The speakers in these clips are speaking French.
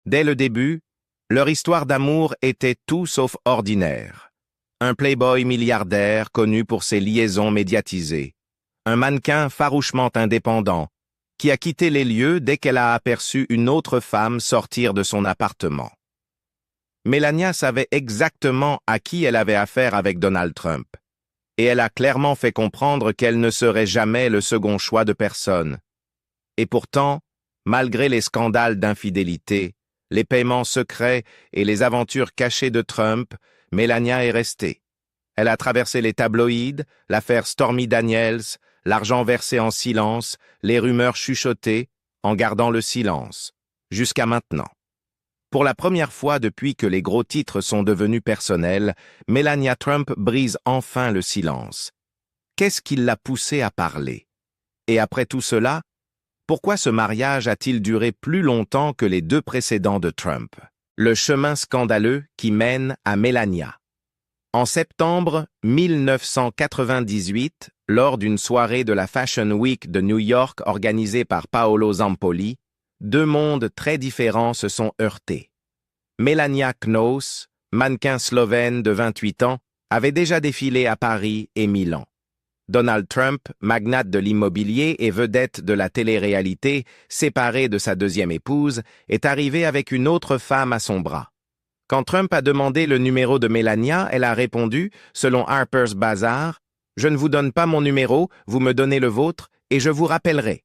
Dès le début, leur histoire d'amour était tout sauf ordinaire. Un playboy milliardaire connu pour ses liaisons médiatisées. Un mannequin farouchement indépendant, qui a quitté les lieux dès qu'elle a aperçu une autre femme sortir de son appartement. Melania savait exactement à qui elle avait affaire avec Donald Trump, et elle a clairement fait comprendre qu'elle ne serait jamais le second choix de personne. Et pourtant, malgré les scandales d'infidélité, les paiements secrets et les aventures cachées de Trump, Melania est restée. Elle a traversé les tabloïds, l'affaire Stormy Daniels, l'argent versé en silence, les rumeurs chuchotées, en gardant le silence, jusqu'à maintenant. Pour la première fois depuis que les gros titres sont devenus personnels, Melania Trump brise enfin le silence. Qu'est-ce qui l'a poussée à parler? Et après tout cela, pourquoi ce mariage a-t-il duré plus longtemps que les deux précédents de Trump? Le chemin scandaleux qui mène à Melania. En septembre 1998, lors d'une soirée de la Fashion Week de New York organisée par Paolo Zampoli, deux mondes très différents se sont heurtés. Melania Knauss, mannequin slovène de 28 ans, avait déjà défilé à Paris et Milan. Donald Trump, magnate de l'immobilier et vedette de la télé-réalité, séparé de sa deuxième épouse, est arrivé avec une autre femme à son bras. Quand Trump a demandé le numéro de Melania, elle a répondu, selon Harper's Bazaar, « Je ne vous donne pas mon numéro, vous me donnez le vôtre, et je vous rappellerai. »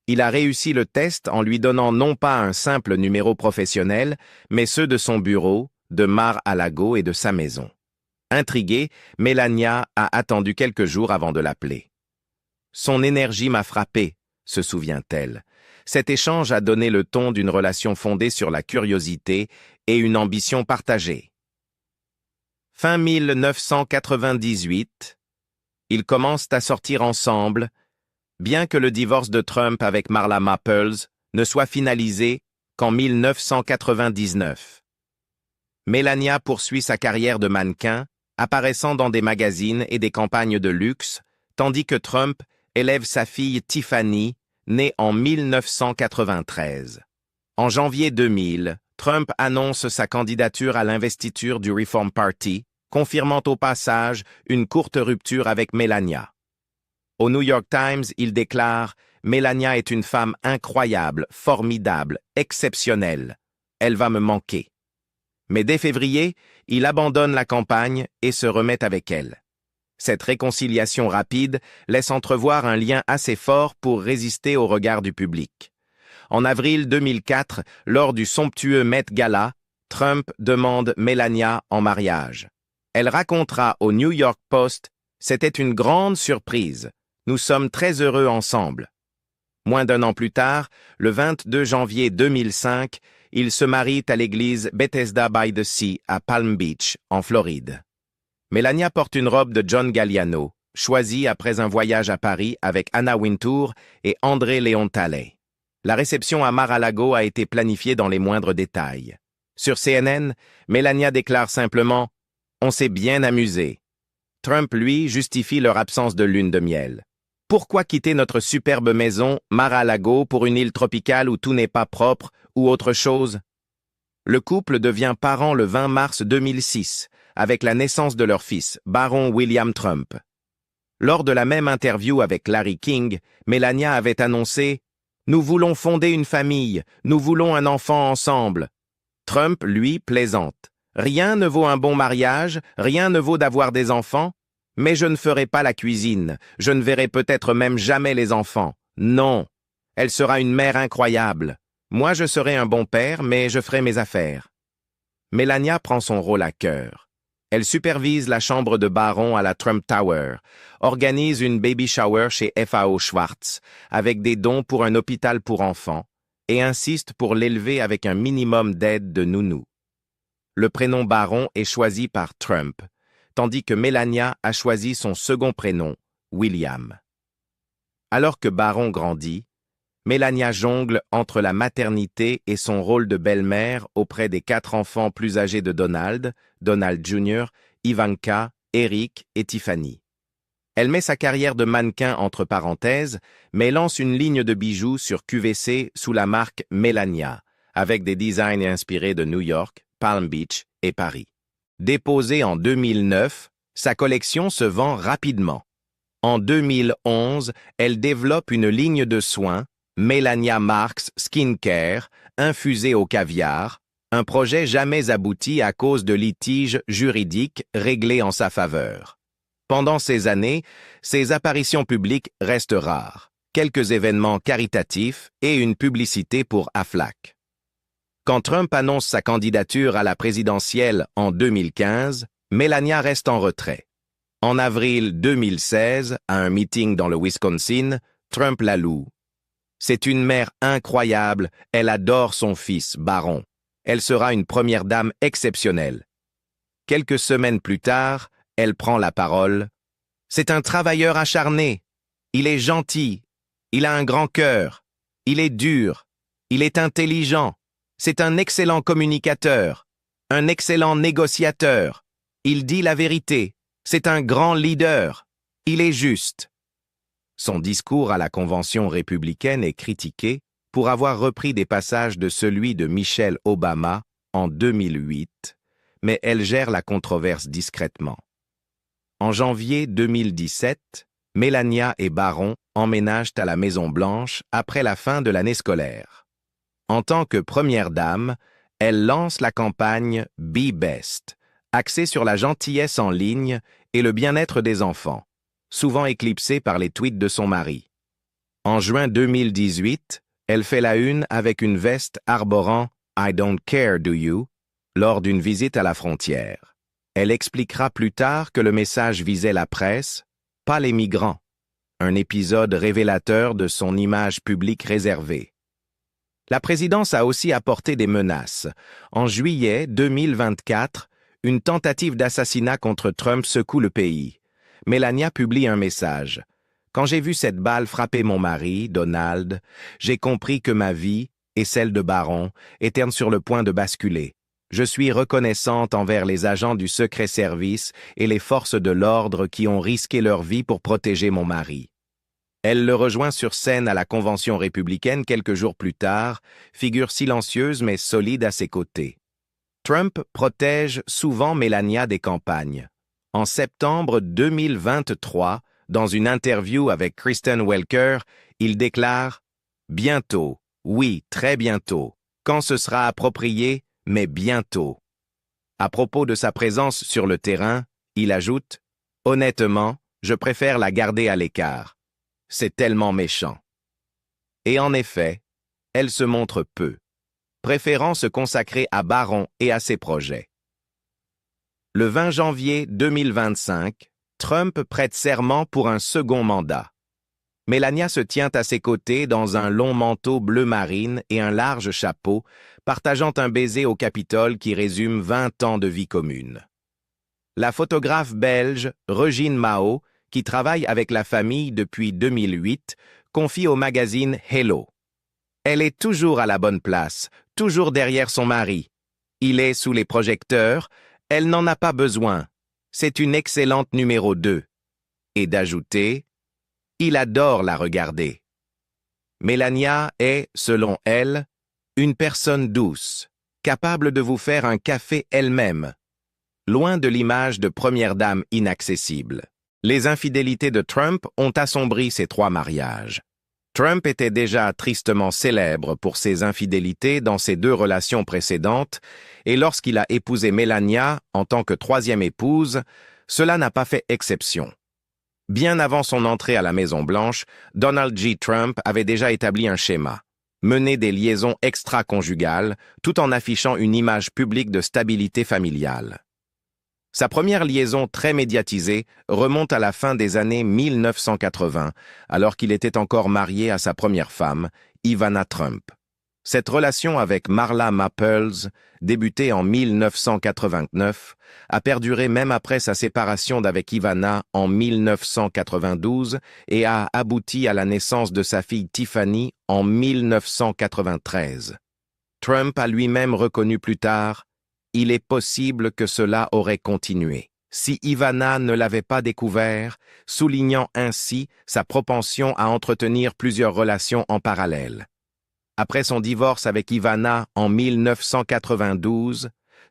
Il a réussi le test en lui donnant non pas un simple numéro professionnel, mais ceux de son bureau, de Mar-a-Lago et de sa maison. Intriguée, Melania a attendu quelques jours avant de l'appeler. « Son énergie m'a frappé », se souvient-elle. Cet échange a donné le ton d'une relation fondée sur la curiosité et une ambition partagée. Fin 1998, ils commencent à sortir ensemble, bien que le divorce de Trump avec Marla Maples ne soit finalisé qu'en 1999. Melania poursuit sa carrière de mannequin, apparaissant dans des magazines et des campagnes de luxe, tandis que Trump élève sa fille Tiffany, née en 1993. En janvier 2000, Trump annonce sa candidature à l'investiture du Reform Party, confirmant au passage une courte rupture avec Melania. Au New York Times, il déclare « Melania est une femme incroyable, formidable, exceptionnelle. Elle va me manquer. » Mais dès février, il abandonne la campagne et se remet avec elle. Cette réconciliation rapide laisse entrevoir un lien assez fort pour résister au regard du public. En avril 2004, lors du somptueux Met Gala, Trump demande Melania en mariage. Elle racontera au New York Post « C'était une grande surprise. Nous sommes très heureux ensemble. » Moins d'un an plus tard, le 22 janvier 2005, ils se marient à l'église Bethesda by the Sea à Palm Beach, en Floride. Melania porte une robe de John Galliano, choisie après un voyage à Paris avec Anna Wintour et André Léon Talley. La réception à Mar-a-Lago a été planifiée dans les moindres détails. Sur CNN, Melania déclare simplement « On s'est bien amusé ». Trump, lui, justifie leur absence de lune de miel. Pourquoi quitter notre superbe maison, Mar-a-Lago, pour une île tropicale où tout n'est pas propre ou autre chose? Le couple devient parent le 20 mars 2006, avec la naissance de leur fils, Baron William Trump. Lors de la même interview avec Larry King, Melania avait annoncé « Nous voulons fonder une famille, nous voulons un enfant ensemble ». Trump, lui, plaisante. « Rien ne vaut un bon mariage, rien ne vaut d'avoir des enfants, mais je ne ferai pas la cuisine, je ne verrai peut-être même jamais les enfants. Non, elle sera une mère incroyable. Moi, je serai un bon père, mais je ferai mes affaires. » Melania prend son rôle à cœur. Elle supervise la chambre de Baron à la Trump Tower, organise une baby shower chez FAO Schwarz, avec des dons pour un hôpital pour enfants, et insiste pour l'élever avec un minimum d'aide de nounou. Le prénom Baron est choisi par Trump, tandis que Melania a choisi son second prénom, William. Alors que Baron grandit, Melania jongle entre la maternité et son rôle de belle-mère auprès des 4 enfants plus âgés de Donald, Donald Jr., Ivanka, Eric et Tiffany. Elle met sa carrière de mannequin entre parenthèses, mais lance une ligne de bijoux sur QVC sous la marque Melania, avec des designs inspirés de New York, Palm Beach et Paris. Déposée en 2009, sa collection se vend rapidement. En 2011, elle développe une ligne de soins, Melania Marks Skincare, infusée au caviar, un projet jamais abouti à cause de litiges juridiques réglés en sa faveur. Pendant ces années, ses apparitions publiques restent rares, quelques événements caritatifs et une publicité pour Aflac. Quand Trump annonce sa candidature à la présidentielle en 2015, Melania reste en retrait. En avril 2016, à un meeting dans le Wisconsin, Trump la loue. C'est une mère incroyable, elle adore son fils, Barron. Elle sera une première dame exceptionnelle. Quelques semaines plus tard, elle prend la parole. C'est un travailleur acharné. Il est gentil. Il a un grand cœur. Il est dur. Il est intelligent. C'est un excellent communicateur. Un excellent négociateur. Il dit la vérité. C'est un grand leader. Il est juste. Son discours à la Convention républicaine est critiqué pour avoir repris des passages de celui de Michelle Obama en 2008, mais elle gère la controverse discrètement. En janvier 2017, Melania et Barron emménagent à la Maison-Blanche après la fin de l'année scolaire. En tant que première dame, elle lance la campagne Be Best, axée sur la gentillesse en ligne et le bien-être des enfants, souvent éclipsée par les tweets de son mari. En juin 2018, elle fait la une avec une veste arborant « I don't care, do you ?» lors d'une visite à la frontière. Elle expliquera plus tard que le message visait la presse, pas les migrants, un épisode révélateur de son image publique réservée. La présidence a aussi apporté des menaces. En juillet 2024, une tentative d'assassinat contre Trump secoue le pays. Melania publie un message. « Quand j'ai vu cette balle frapper mon mari, Donald, j'ai compris que ma vie, et celle de Barron, étaient sur le point de basculer. Je suis reconnaissante envers les agents du secret service et les forces de l'ordre qui ont risqué leur vie pour protéger mon mari. » Elle le rejoint sur scène à la Convention républicaine quelques jours plus tard, figure silencieuse mais solide à ses côtés. Trump protège souvent Melania des campagnes. En septembre 2023, dans une interview avec Kristen Welker, il déclare « Bientôt, oui, très bientôt, quand ce sera approprié, mais bientôt. » À propos de sa présence sur le terrain, il ajoute « Honnêtement, je préfère la garder à l'écart. C'est tellement méchant. » Et en effet, elle se montre peu, préférant se consacrer à Barron et à ses projets. Le 20 janvier 2025, Trump prête serment pour un second mandat. Melania se tient à ses côtés dans un long manteau bleu marine et un large chapeau, partageant un baiser au Capitole qui résume 20 ans de vie commune. La photographe belge Regine Mao, qui travaille avec la famille depuis 2008, confie au magazine Hello. Elle est toujours à la bonne place, toujours derrière son mari. Il est sous les projecteurs, elle n'en a pas besoin. C'est une excellente numéro 2. Et d'ajouter, il adore la regarder. Melania est, selon elle, une personne douce, capable de vous faire un café elle-même, loin de l'image de première dame inaccessible. Les infidélités de Trump ont assombri ces 3 mariages. Trump était déjà tristement célèbre pour ses infidélités dans ses 2 relations précédentes, et lorsqu'il a épousé Melania en tant que 3e épouse, cela n'a pas fait exception. Bien avant son entrée à la Maison-Blanche, Donald J. Trump avait déjà établi un schéma. Mener des liaisons extra-conjugales, tout en affichant une image publique de stabilité familiale. Sa première liaison très médiatisée remonte à la fin des années 1980, alors qu'il était encore marié à sa première femme, Ivana Trump. Cette relation avec Marla Maples, débutée en 1989, a perduré même après sa séparation d'avec Ivana en 1992 et a abouti à la naissance de sa fille Tiffany en 1993. Trump a lui-même reconnu plus tard: il est possible que cela aurait continué si Ivana ne l'avait pas découvert, soulignant ainsi sa propension à entretenir plusieurs relations en parallèle. après son divorce avec Ivana en 1992,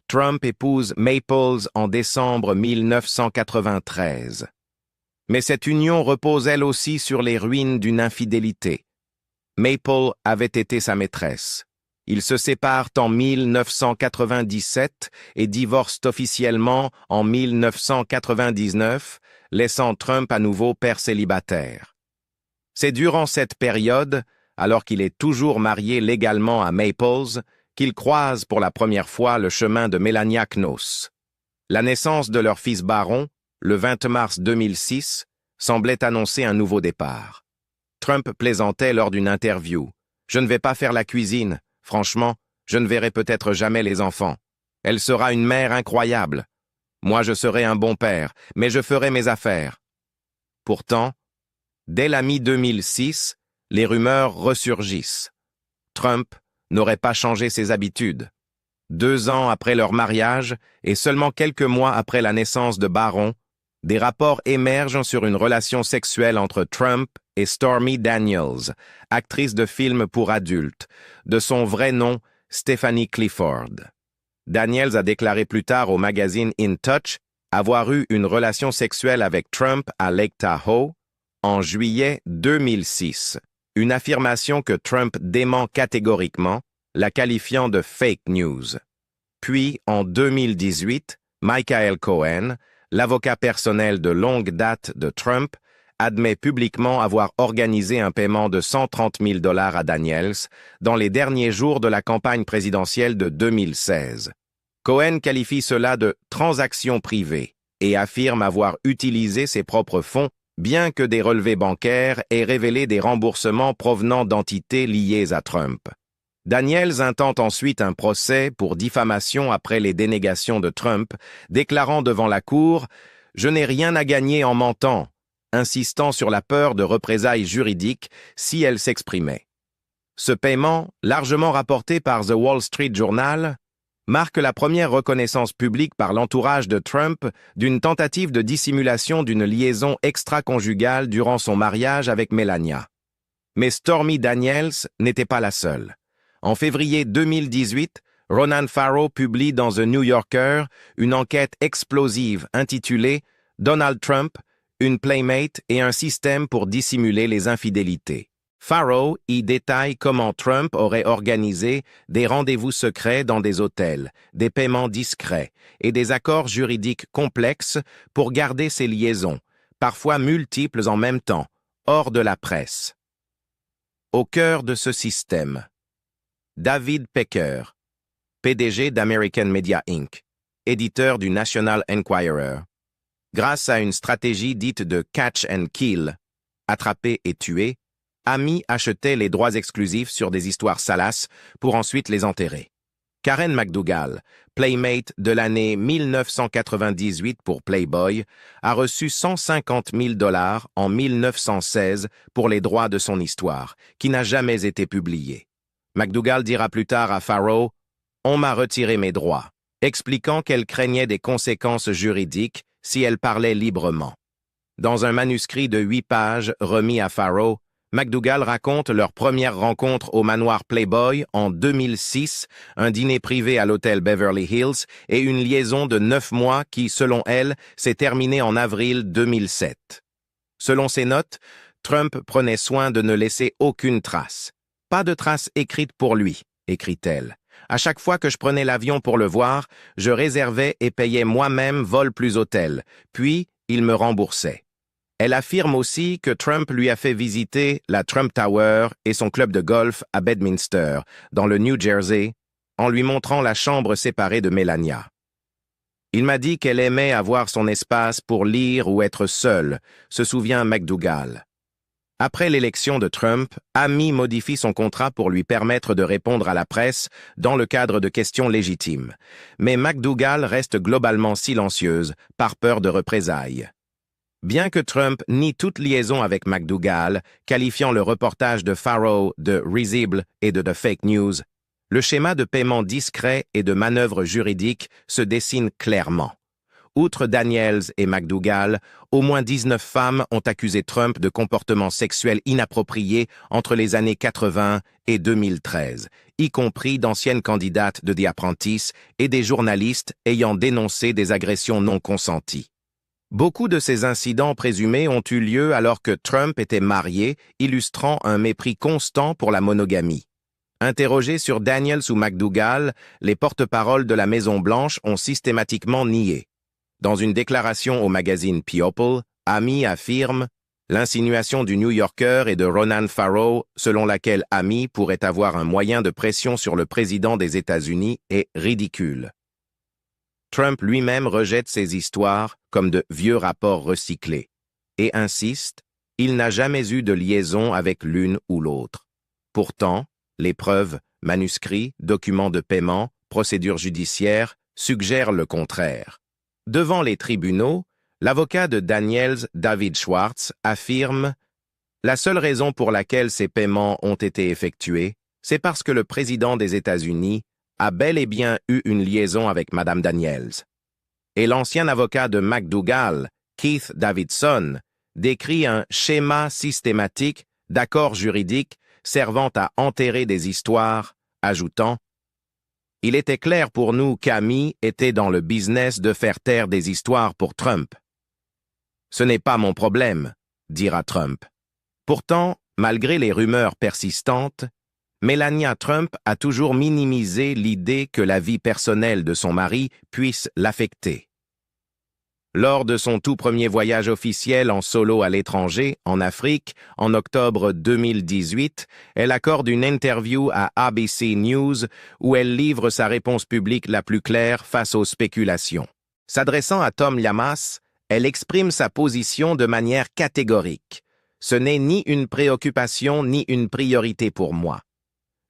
Trump épouse Maples en décembre 1993. Mais cette union repose elle aussi sur les ruines d'une infidélité. Maple avait été sa maîtresse. Ils se séparent en 1997 et divorcent officiellement en 1999, laissant Trump à nouveau père célibataire. C'est durant cette période, alors qu'il est toujours marié légalement à Maples, qu'il croise pour la première fois le chemin de Melania Knauss. La naissance de leur fils Baron, le 20 mars 2006, semblait annoncer un nouveau départ. Trump plaisantait lors d'une interview. « Je ne vais pas faire la cuisine. Franchement, je ne verrai peut-être jamais les enfants. Elle sera une mère incroyable. Moi, je serai un bon père, mais je ferai mes affaires. » Pourtant, dès la mi-2006, les rumeurs ressurgissent. Trump n'aurait pas changé ses habitudes. 2 ans après leur mariage et seulement quelques mois après la naissance de Baron, des rapports émergent sur une relation sexuelle entre Trump et Stormy Daniels, actrice de films pour adultes, de son vrai nom Stephanie Clifford. Daniels a déclaré plus tard au magazine In Touch avoir eu une relation sexuelle avec Trump à Lake Tahoe en juillet 2006, une affirmation que Trump dément catégoriquement, la qualifiant de fake news. Puis, en 2018, Michael Cohen, l'avocat personnel de longue date de Trump, admet publiquement avoir organisé un paiement de 130 000 $ à Daniels dans les derniers jours de la campagne présidentielle de 2016. Cohen qualifie cela de « transaction privée » et affirme avoir utilisé ses propres fonds, bien que des relevés bancaires aient révélé des remboursements provenant d'entités liées à Trump. Daniels intente ensuite un procès pour diffamation après les dénégations de Trump, déclarant devant la Cour « Je n'ai rien à gagner en mentant », insistant sur la peur de représailles juridiques si elle s'exprimait. Ce paiement, largement rapporté par The Wall Street Journal, marque la première reconnaissance publique par l'entourage de Trump d'une tentative de dissimulation d'une liaison extra-conjugale durant son mariage avec Melania. Mais Stormy Daniels n'était pas la seule. En février 2018, Ronan Farrow publie dans The New Yorker une enquête explosive intitulée « Donald Trump, une playmate et un système pour dissimuler les infidélités ». Farrow y détaille comment Trump aurait organisé des rendez-vous secrets dans des hôtels, des paiements discrets et des accords juridiques complexes pour garder ses liaisons, parfois multiples en même temps, hors de la presse. Au cœur de ce système, David Pecker, PDG d'American Media Inc., éditeur du National Enquirer, grâce à une stratégie dite de catch and kill, attraper et tuer, Ami achetait les droits exclusifs sur des histoires salaces pour ensuite les enterrer. Karen McDougal, Playmate de l'année 1998 pour Playboy, a reçu 150 000 $ en 1916 pour les droits de son histoire, qui n'a jamais été publiée. McDougal dira plus tard à Farrow « On m'a retiré mes droits », expliquant qu'elle craignait des conséquences juridiques si elle parlait librement. Dans un manuscrit de 8 pages remis à Farrow, McDougal raconte leur première rencontre au manoir Playboy en 2006, un dîner privé à l'hôtel Beverly Hills et une liaison de 9 mois qui, selon elle, s'est terminée en avril 2007. Selon ses notes, Trump prenait soin de ne laisser aucune trace. « Pas de trace écrite pour lui », écrit-elle. « À chaque fois que je prenais l'avion pour le voir, je réservais et payais moi-même vol plus hôtel, puis il me remboursait. » Elle affirme aussi que Trump lui a fait visiter la Trump Tower et son club de golf à Bedminster, dans le New Jersey, en lui montrant la chambre séparée de Melania. Il m'a dit qu'elle aimait avoir son espace pour lire ou être seule, se souvient McDougal. Après l'élection de Trump, Ami modifie son contrat pour lui permettre de répondre à la presse dans le cadre de questions légitimes. Mais McDougal reste globalement silencieuse, par peur de représailles. Bien que Trump nie toute liaison avec McDougal, qualifiant le reportage de Farrow de risible et de fake news, le schéma de paiement discret et de manœuvres juridiques se dessine clairement. Outre Daniels et McDougal, au moins 19 femmes ont accusé Trump de comportements sexuels inappropriés entre les années 80 et 2013, y compris d'anciennes candidates de The Apprentice et des journalistes ayant dénoncé des agressions non consenties. Beaucoup de ces incidents présumés ont eu lieu alors que Trump était marié, illustrant un mépris constant pour la monogamie. Interrogés sur Daniels ou McDougal, les porte-paroles de la Maison-Blanche ont systématiquement nié. Dans une déclaration au magazine People, Amy affirme « L'insinuation du New Yorker et de Ronan Farrow, selon laquelle Amy pourrait avoir un moyen de pression sur le président des États-Unis, est ridicule. » Trump lui-même rejette ces histoires comme de vieux rapports recyclés et insiste « Il n'a jamais eu de liaison avec l'une ou l'autre. » Pourtant, les preuves, manuscrits, documents de paiement, procédures judiciaires suggèrent le contraire. Devant les tribunaux, l'avocat de Daniels, David Schwartz, affirme « La seule raison pour laquelle ces paiements ont été effectués, c'est parce que le président des États-Unis a bel et bien eu une liaison avec Mme Daniels. » Et l'ancien avocat de McDougal, Keith Davidson, décrit un schéma systématique d'accords juridiques servant à enterrer des histoires, ajoutant « Il était clair pour nous qu'Amy était dans le business de faire taire des histoires pour Trump. » « Ce n'est pas mon problème, dira Trump. Pourtant, malgré les rumeurs persistantes, Melania Trump a toujours minimisé l'idée que la vie personnelle de son mari puisse l'affecter. Lors de son tout premier voyage officiel en solo à l'étranger, en Afrique, en octobre 2018, elle accorde une interview à ABC News où elle livre sa réponse publique la plus claire face aux spéculations. S'adressant à Tom Llamas, elle exprime sa position de manière catégorique. Ce n'est ni une préoccupation ni une priorité pour moi.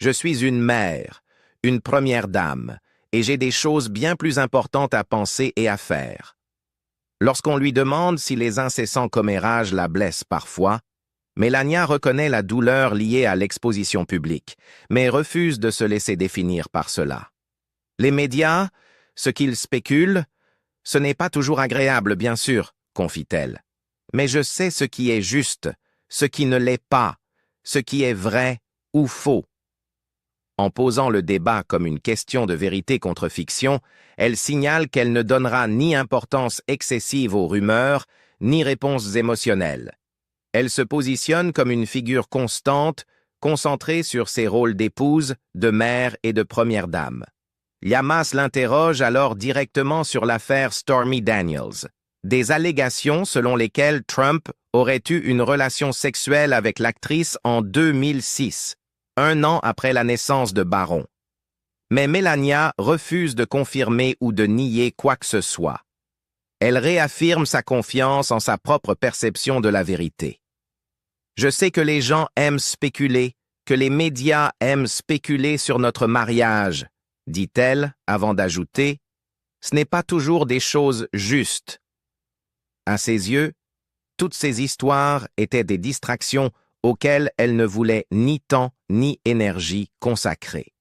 Je suis une mère, une première dame, et j'ai des choses bien plus importantes à penser et à faire. Lorsqu'on lui demande si les incessants commérages la blessent parfois, Melania reconnaît la douleur liée à l'exposition publique, mais refuse de se laisser définir par cela. Les médias, ce qu'ils spéculent, ce n'est pas toujours agréable, bien sûr, confie-t-elle. Mais je sais ce qui est juste, ce qui ne l'est pas, ce qui est vrai ou faux. En posant le débat comme une question de vérité contre fiction, elle signale qu'elle ne donnera ni importance excessive aux rumeurs, ni réponses émotionnelles. Elle se positionne comme une figure constante, concentrée sur ses rôles d'épouse, de mère et de première dame. Llamas l'interroge alors directement sur l'affaire Stormy Daniels, des allégations selon lesquelles Trump aurait eu une relation sexuelle avec l'actrice en 2006, un an après la naissance de Baron. Mais Melania refuse de confirmer ou de nier quoi que ce soit. Elle réaffirme sa confiance en sa propre perception de la vérité. « Je sais que les gens aiment spéculer, que les médias aiment spéculer sur notre mariage, » dit-elle avant d'ajouter « Ce n'est pas toujours des choses justes. » À ses yeux, toutes ces histoires étaient des distractions auxquelles elle ne voulait ni temps ni énergie consacrer.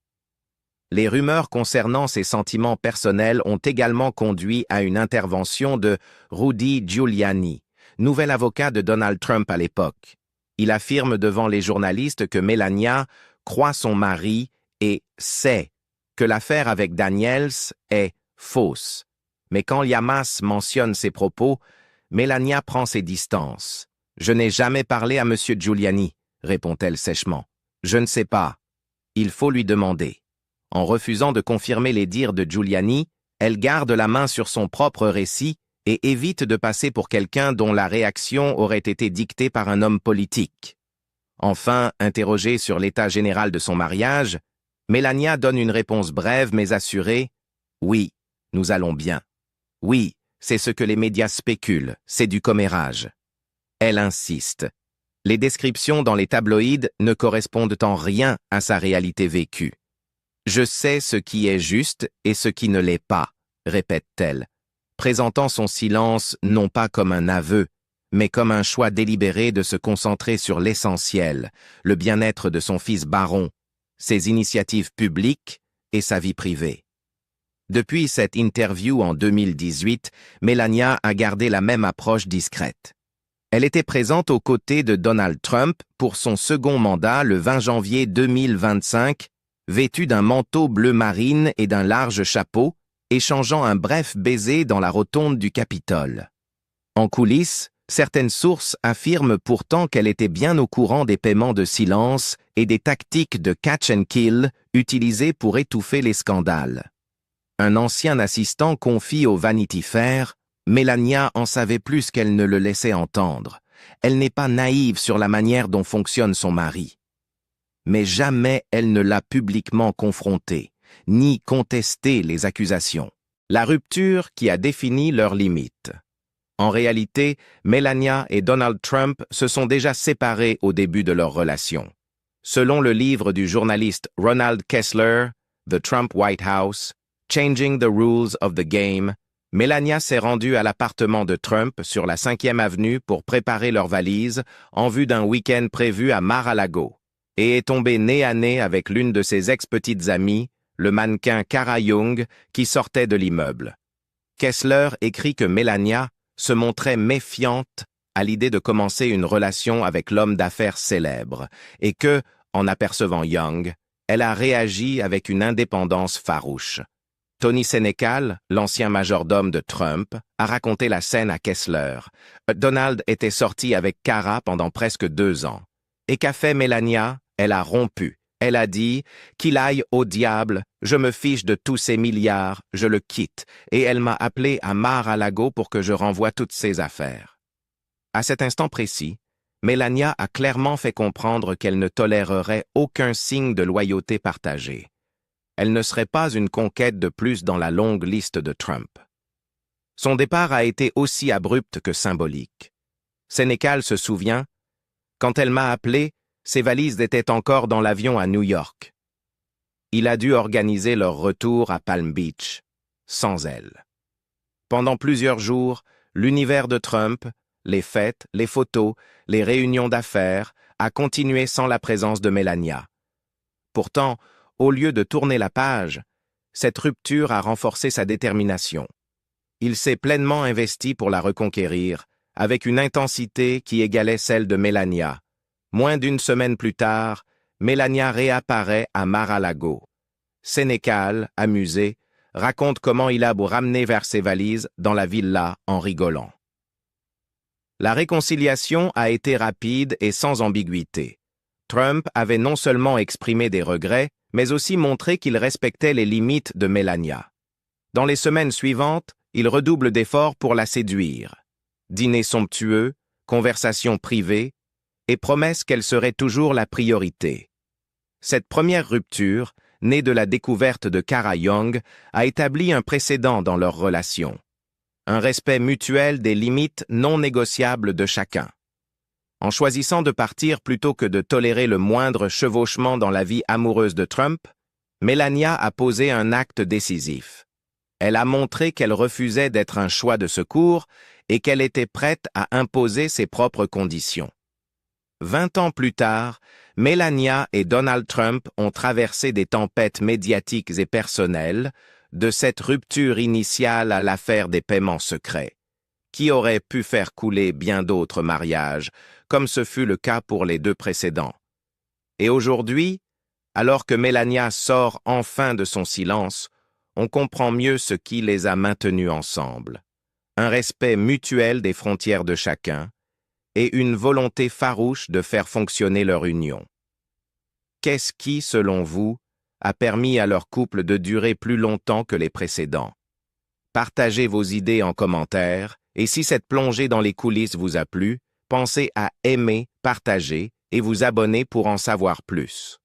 Les rumeurs concernant ses sentiments personnels ont également conduit à une intervention de Rudy Giuliani, nouvel avocat de Donald Trump à l'époque. Il affirme devant les journalistes que Melania croit son mari et sait que l'affaire avec Daniels est fausse. Mais quand Llamas mentionne ses propos, Melania prend ses distances. « Je n'ai jamais parlé à M. Giuliani », répond-elle sèchement. « Je ne sais pas. Il faut lui demander. » En refusant de confirmer les dires de Giuliani, elle garde la main sur son propre récit et évite de passer pour quelqu'un dont la réaction aurait été dictée par un homme politique. Enfin, interrogée sur l'état général de son mariage, Melania donne une réponse brève mais assurée « Oui, nous allons bien. Oui, c'est ce que les médias spéculent, c'est du commérage. » Elle insiste. Les descriptions dans les tabloïds ne correspondent en rien à sa réalité vécue. « Je sais ce qui est juste et ce qui ne l'est pas », répète-t-elle, présentant son silence non pas comme un aveu, mais comme un choix délibéré de se concentrer sur l'essentiel, le bien-être de son fils Baron, ses initiatives publiques et sa vie privée. Depuis cette interview en 2018, Melania a gardé la même approche discrète. Elle était présente aux côtés de Donald Trump pour son second mandat le 20 janvier 2025, vêtue d'un manteau bleu marine et d'un large chapeau, échangeant un bref baiser dans la rotonde du Capitole. En coulisses, certaines sources affirment pourtant qu'elle était bien au courant des paiements de silence et des tactiques de catch and kill utilisées pour étouffer les scandales. Un ancien assistant confie au Vanity Fair: Melania en savait plus qu'elle ne le laissait entendre. Elle n'est pas naïve sur la manière dont fonctionne son mari. Mais jamais elle ne l'a publiquement confronté, ni contesté les accusations. La rupture qui a défini leurs limites. En réalité, Melania et Donald Trump se sont déjà séparés au début de leur relation. Selon le livre du journaliste Ronald Kessler, The Trump White House, Changing the Rules of the Game, Melania s'est rendue à l'appartement de Trump sur la 5e avenue pour préparer leurs valises en vue d'un week-end prévu à Mar-a-Lago et est tombée nez à nez avec l'une de ses ex-petites amies, le mannequin Cara Young, qui sortait de l'immeuble. Kessler écrit que Melania se montrait méfiante à l'idée de commencer une relation avec l'homme d'affaires célèbre et que, en apercevant Young, elle a réagi avec une indépendance farouche. Tony Senecal, l'ancien majordome de Trump, a raconté la scène à Kessler. Donald était sorti avec Cara pendant presque 2 ans. Et qu'a fait Melania? Elle a rompu. Elle a dit « Qu'il aille au diable, je me fiche de tous ces milliards, je le quitte. » Et elle m'a appelé à Mar-a-Lago pour que je renvoie toutes ses affaires. À cet instant précis, Melania a clairement fait comprendre qu'elle ne tolérerait aucun signe de loyauté partagée. Elle ne serait pas une conquête de plus dans la longue liste de Trump. Son départ a été aussi abrupt que symbolique. Senecal se souvient, « Quand elle m'a appelé, ses valises étaient encore dans l'avion à New York. Il a dû organiser leur retour à Palm Beach, sans elle. » Pendant plusieurs jours, l'univers de Trump, les fêtes, les photos, les réunions d'affaires, a continué sans la présence de Melania. Pourtant, au lieu de tourner la page, cette rupture a renforcé sa détermination. Il s'est pleinement investi pour la reconquérir, avec une intensité qui égalait celle de Melania. Moins d'une semaine plus tard, Melania réapparaît à Mar-a-Lago. Senecal, amusé, raconte comment il a beau ramener vers ses valises dans la villa en rigolant. La réconciliation a été rapide et sans ambiguïté. Trump avait non seulement exprimé des regrets, mais aussi montré qu'il respectait les limites de Melania. Dans les semaines suivantes, il redouble d'efforts pour la séduire. Dîners somptueux, conversations privées, et promesses qu'elle serait toujours la priorité. Cette première rupture, née de la découverte de Cara Young, a établi un précédent dans leur relation. Un respect mutuel des limites non négociables de chacun. En choisissant de partir plutôt que de tolérer le moindre chevauchement dans la vie amoureuse de Trump, Melania a posé un acte décisif. Elle a montré qu'elle refusait d'être un choix de secours et qu'elle était prête à imposer ses propres conditions. 20 ans plus tard, Melania et Donald Trump ont traversé des tempêtes médiatiques et personnelles, de cette rupture initiale à l'affaire des paiements secrets, qui aurait pu faire couler bien d'autres mariages, comme ce fut le cas pour les 2 précédents. Et aujourd'hui, alors que Melania sort enfin de son silence, on comprend mieux ce qui les a maintenus ensemble. Un respect mutuel des frontières de chacun et une volonté farouche de faire fonctionner leur union. Qu'est-ce qui, selon vous, a permis à leur couple de durer plus longtemps que les précédents? Partagez vos idées en commentaire, et si cette plongée dans les coulisses vous a plu, pensez à aimer, partager et vous abonner pour en savoir plus.